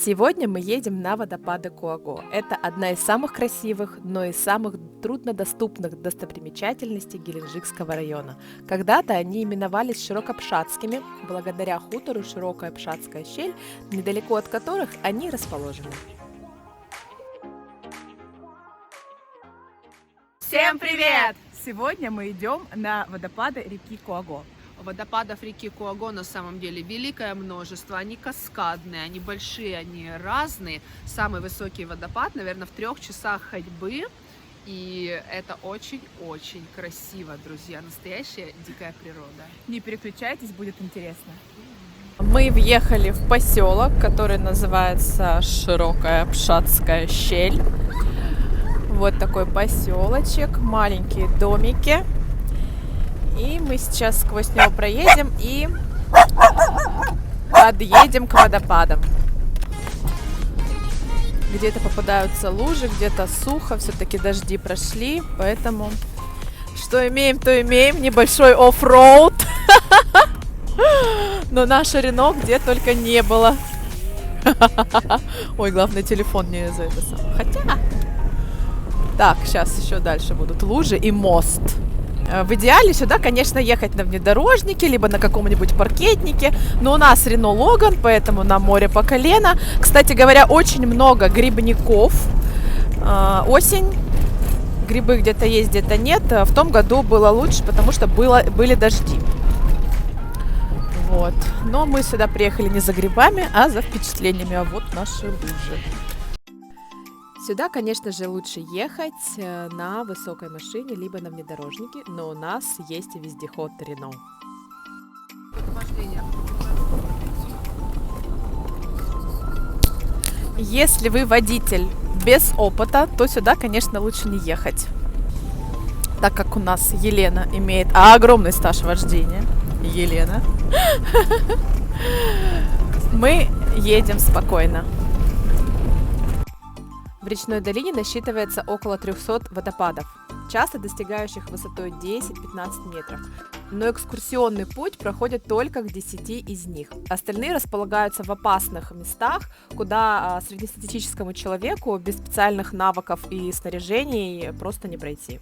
Сегодня мы едем на водопады Куаго. Это одна из самых красивых, но и самых труднодоступных достопримечательностей Геленджикского района. Когда-то они именовались Широкопшатскими, благодаря хутору Широкая Пшатская щель, недалеко от которых они расположены. Всем привет! Сегодня мы идем на водопады реки Куаго. Водопадов реки Куаго на самом деле великое множество, они каскадные, они большие, они разные. Самый высокий водопад, наверное, в 3 часах ходьбы, и это очень-очень красиво, друзья, настоящая дикая природа. Не переключайтесь, будет интересно. Мы въехали в поселок, который называется Широкая Пшатская щель. Вот такой поселочек, маленькие домики. И мы сейчас сквозь него проедем и подъедем к водопадам. Где-то попадаются лужи, где-то сухо, все-таки дожди прошли, поэтому что имеем, то имеем. Небольшой оффроуд. Но наше Рено где только не было. Ой, главное, телефон не за это сам. Хотя... Так, сейчас еще дальше будут лужи и мост. В идеале сюда, конечно, ехать на внедорожнике, либо на каком-нибудь паркетнике. Но у нас Рено Логан, поэтому на море по колено. Кстати говоря, очень много грибников. Осень. Грибы где-то есть, где-то нет. В том году было лучше, потому что были дожди. Вот. Но мы сюда приехали не за грибами, а за впечатлениями. А вот наши лужи. Сюда, конечно же, лучше ехать на высокой машине, либо на внедорожнике, но у нас есть и вездеход Рено. Если вы водитель без опыта, то сюда, конечно, лучше не ехать, так как у нас Елена имеет огромный стаж вождения. Елена. Мы едем спокойно. В речной долине насчитывается около 300 водопадов, часто достигающих высотой 10-15 метров. Но экскурсионный путь проходит только к 10 из них. Остальные располагаются в опасных местах, куда среднестатистическому человеку без специальных навыков и снаряжений просто не пройти.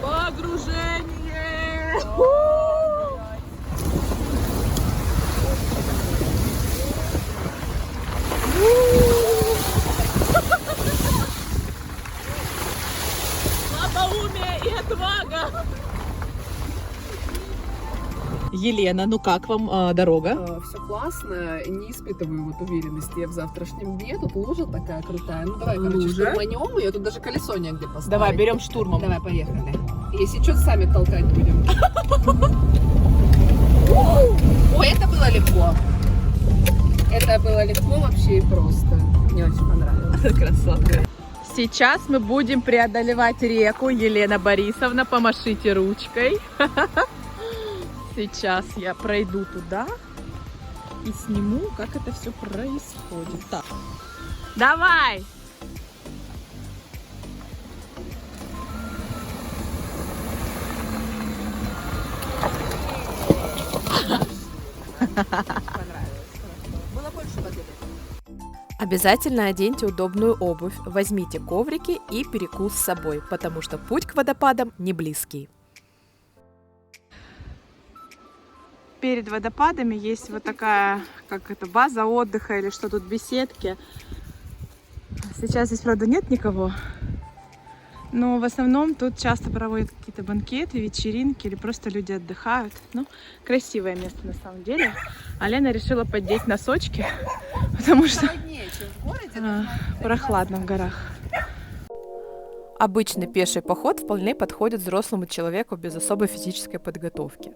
Погружение! Слабоумие и отвага! Елена, ну как вам дорога? Все классно, не испытываю вот уверенности в завтрашнем дне. Тут лужа такая крутая. Ну давай, короче, штурманем ее. Тут даже колесо негде поставить. Давай, берем штурмом. Давай, поехали. Если что, сами толкать будем. Ой, это было легко. Это было легко вообще и просто. Мне очень понравилось. Красотка. Сейчас мы будем преодолевать реку. Елена Борисовна, помашите ручкой. Сейчас я пройду туда и сниму, как это все происходит. Так. Давай! Обязательно оденьте удобную обувь, возьмите коврики и перекус с собой, потому что путь к водопадам не близкий. Перед водопадами есть вот такая, как это, база отдыха или что тут, беседки. Сейчас здесь, правда, нет никого, но в основном тут часто проводят какие-то банкеты, вечеринки или просто люди отдыхают. Ну, красивое место на самом деле. А Лена решила поддеть носочки, потому что прохладно в горах. Обычный пеший поход вполне подходит взрослому человеку без особой физической подготовки.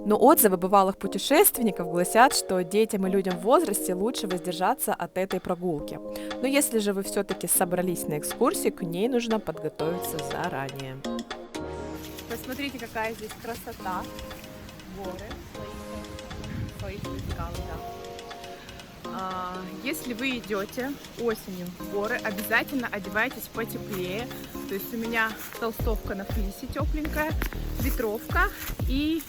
Но отзывы бывалых путешественников гласят, что детям и людям в возрасте лучше воздержаться от этой прогулки. Но если же вы все-таки собрались на экскурсию, к ней нужно подготовиться заранее. Посмотрите, какая здесь красота. Горы, свои скалы, да. Если вы идете осенью в горы, обязательно одевайтесь потеплее. То есть у меня толстовка на флисе тепленькая, ветровка, и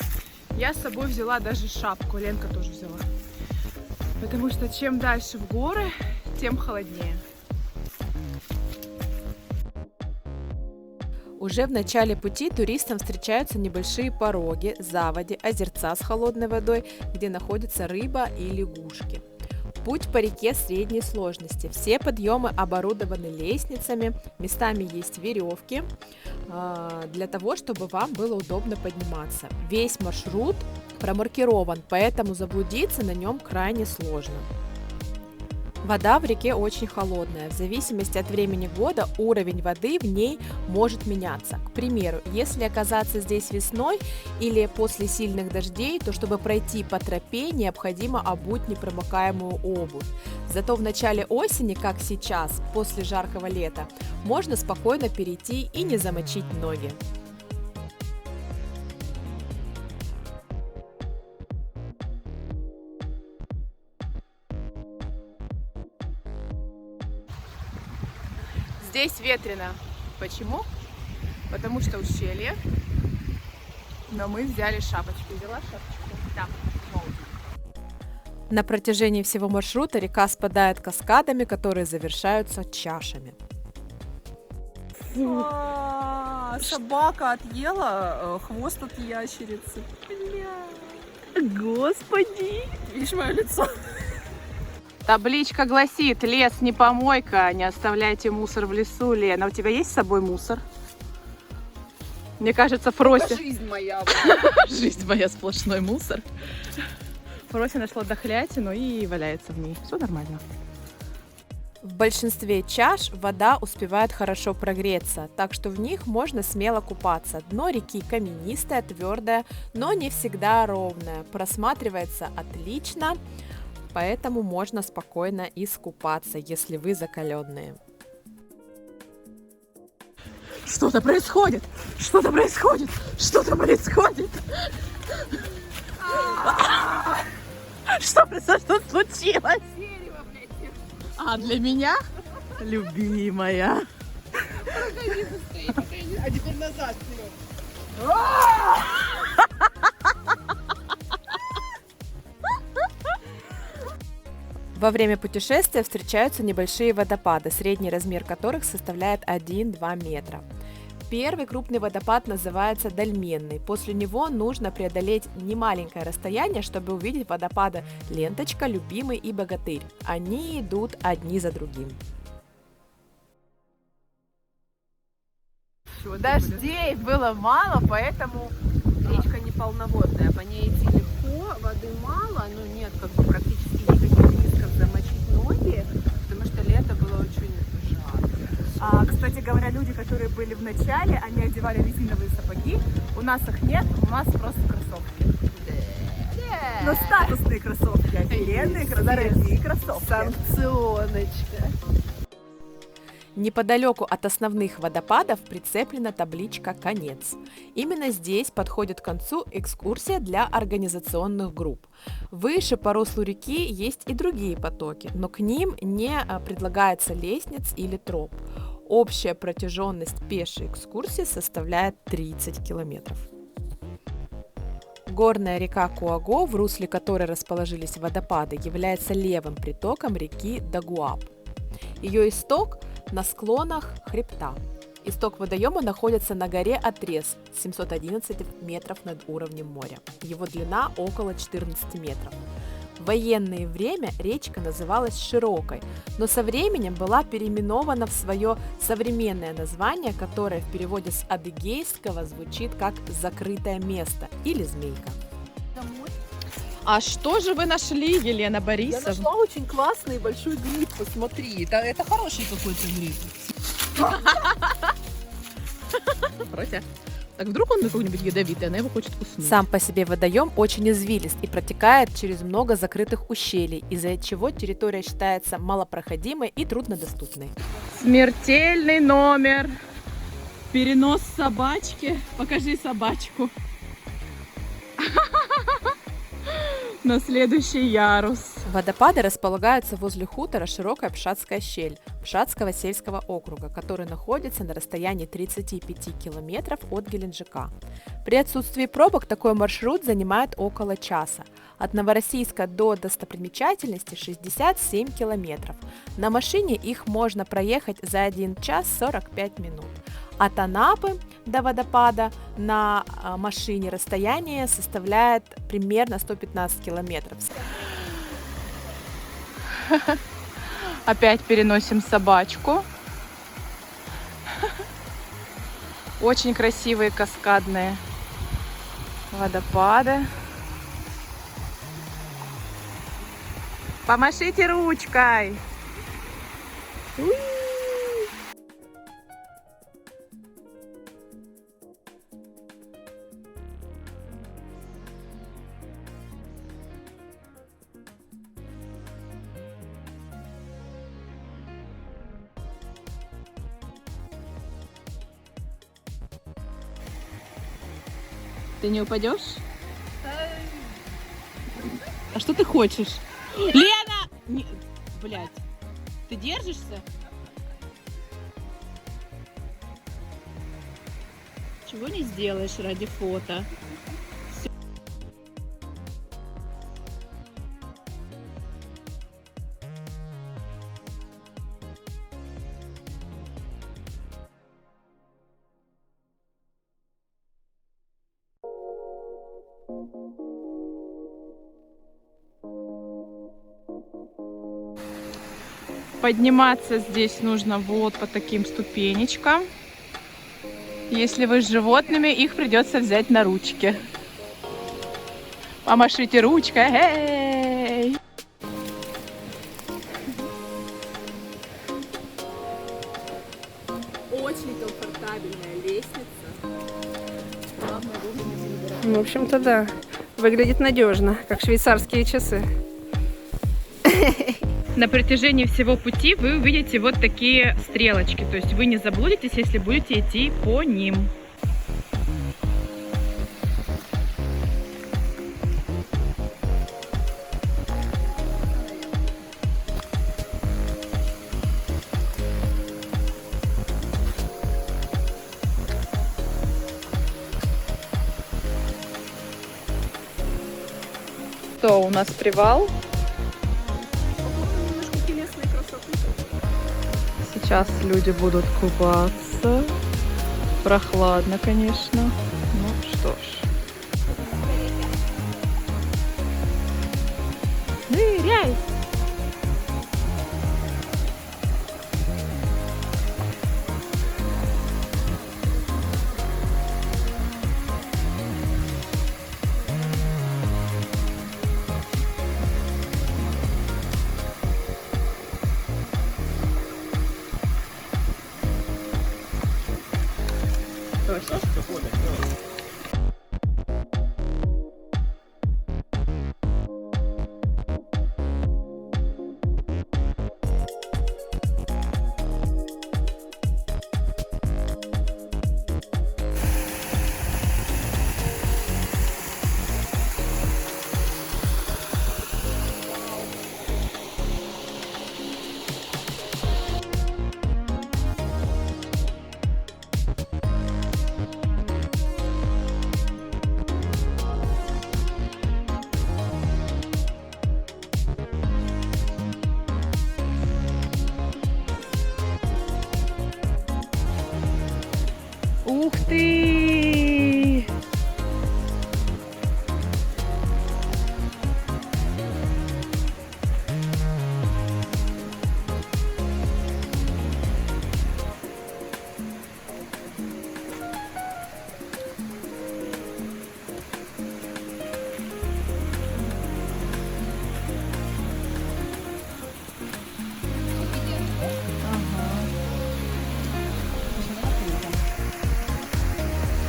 я с собой взяла даже шапку, Ленка тоже взяла. Потому что чем дальше в горы, тем холоднее. Уже в начале пути туристам встречаются небольшие пороги, заводи, озерца с холодной водой, где находится рыба и лягушки. Путь по реке средней сложности. Все подъемы оборудованы лестницами, местами есть веревки, для того, чтобы вам было удобно подниматься. Весь маршрут промаркирован, поэтому заблудиться на нем крайне сложно. Вода в реке очень холодная. В зависимости от времени года уровень воды в ней может меняться. К примеру, если оказаться здесь весной или после сильных дождей, то чтобы пройти по тропе, необходимо обуть непромокаемую обувь. Зато в начале осени, как сейчас, после жаркого лета, можно спокойно перейти и не замочить ноги. Здесь ветрено. Почему? Потому что ущелье. Но мы взяли шапочку. Взяла шапочку? Да. На протяжении всего маршрута река спадает каскадами, которые завершаются чашами. Собака отъела хвост от ящерицы. Господи! Видишь мое лицо? Табличка гласит: лес не помойка, не оставляйте мусор в лесу. Лена, у тебя есть с собой мусор? Мне кажется, Фрося... Жизнь моя. Жизнь моя, сплошной мусор. Фрося нашла дохлятину и валяется в ней. Все нормально. В большинстве чаш вода успевает хорошо прогреться, так что в них можно смело купаться. Дно реки каменистое, твердое, но не всегда ровное. Просматривается отлично, поэтому можно спокойно искупаться, если вы закаленные. Что-то происходит! Что-то происходит! Что-то происходит! Что случилось? А для меня? Любимая. А теперь назад вперед. Во время путешествия встречаются небольшие водопады, средний размер которых составляет 1-2 метра. Первый крупный водопад называется Дольменный. После него нужно преодолеть немаленькое расстояние, чтобы увидеть водопады Ленточка, Любимый и Богатырь. Они идут одни за другим. Дождей было мало, поэтому Речка не полноводная, по ней идти легко, воды мало, но нет как бы практически никаких рисков замочить ноги, потому что лето было очень жарко. Кстати говоря, люди, которые были в начале, они одевали резиновые сапоги. У нас их нет, у нас просто кроссовки. Но статусные кроссовки, офигенные, дорогие кроссовки. Санкционочка. Неподалеку от основных водопадов прицеплена табличка «Конец». Именно здесь подходит к концу экскурсия для организационных групп. Выше по руслу реки есть и другие потоки, но к ним не предлагается лестниц или троп. Общая протяженность пешей экскурсии составляет 30 километров. Горная река Куаго, в русле которой расположились водопады, является левым притоком реки Дагуап. Ее исток на склонах хребта. Исток водоема находится на горе Отрез, 711 метров над уровнем моря. Его длина около 14 метров. В военное время речка называлась Широкой, но со временем была переименована в свое современное название, которое в переводе с адыгейского звучит как «закрытое место» или «змейка». А что же вы нашли, Елена Борисовна? Я нашла очень классный большой гриб, посмотри. Это хороший какой-то гриб. Фрося, так вдруг он какой-нибудь ядовитый, она его хочет куснуть. Сам по себе водоем очень извилист и протекает через много закрытых ущелий, из-за чего территория считается малопроходимой и труднодоступной. Смертельный номер. Перенос собачки. Покажи собачку. На следующий ярус. Водопады располагаются возле хутора Широкая Пшатская щель Пшатского сельского округа, который находится на расстоянии 35 километров от Геленджика. При отсутствии пробок такой маршрут занимает около часа. От Новороссийска до достопримечательности 67 километров. На машине их можно проехать за 1 час 45 минут. От Анапы до водопада на машине расстояние составляет примерно 115 километров. Опять переносим собачку. Очень красивые каскадные водопады. Помашите ручкой. Ты не упадешь? А что ты хочешь? Лена! Не... Блядь. Ты держишься? Чего не сделаешь ради фото? Подниматься здесь нужно вот по таким ступенечкам. Если вы с животными, их придется взять на ручки. Помашите ручкой. Эй! Очень комфортабельная лестница. В общем-то, да. Выглядит надежно, как швейцарские часы. На протяжении всего пути вы увидите вот такие стрелочки. То есть вы не заблудитесь, если будете идти по ним. Что у нас привал? Сейчас люди будут купаться. Прохладно, конечно. Ну что ж. Ныряй! Ух ты!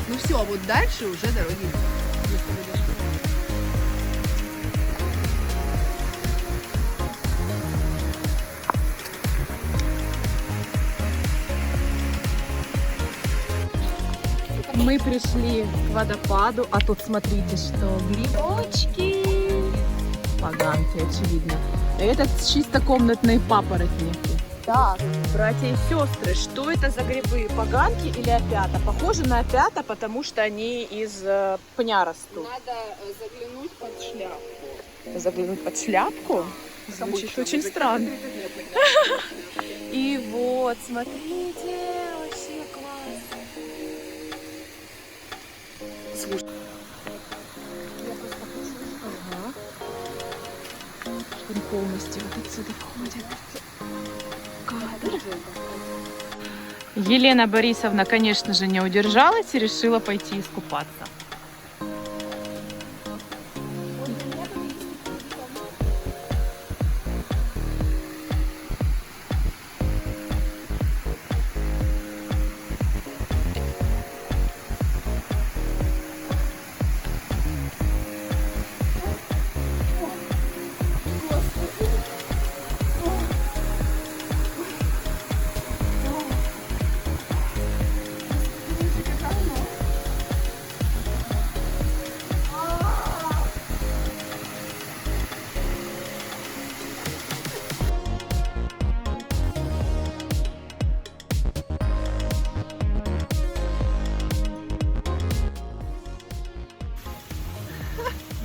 Ну все, вот дальше уже дороги нет. Мы пришли к водопаду, а тут смотрите, что грибочки. Поганки, очевидно. И этот чисто комнатные папоротники. Так, братья и сестры, что это за грибы? Поганки или опята? Похоже на опята, потому что они из пня растут. Надо заглянуть под шляпку. Заглянуть под шляпку? Звучит очень странно. И вот, смотрите, вообще класс. Слушай. Я просто ага. Он полностью вот отсюда входит. Кадр. Елена Борисовна, конечно же, не удержалась и решила пойти искупаться.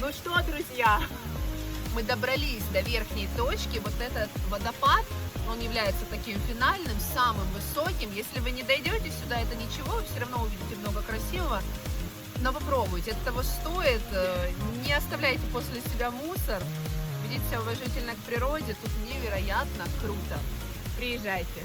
Ну что, друзья, Мы добрались до верхней точки. Вот этот водопад, он является таким финальным, самым высоким. Если вы не дойдете сюда, это ничего, вы все равно увидите много красивого. Но попробуйте, это того стоит. Не оставляйте после себя мусор. Ведите себя уважительно к природе. Тут невероятно круто. приезжайте.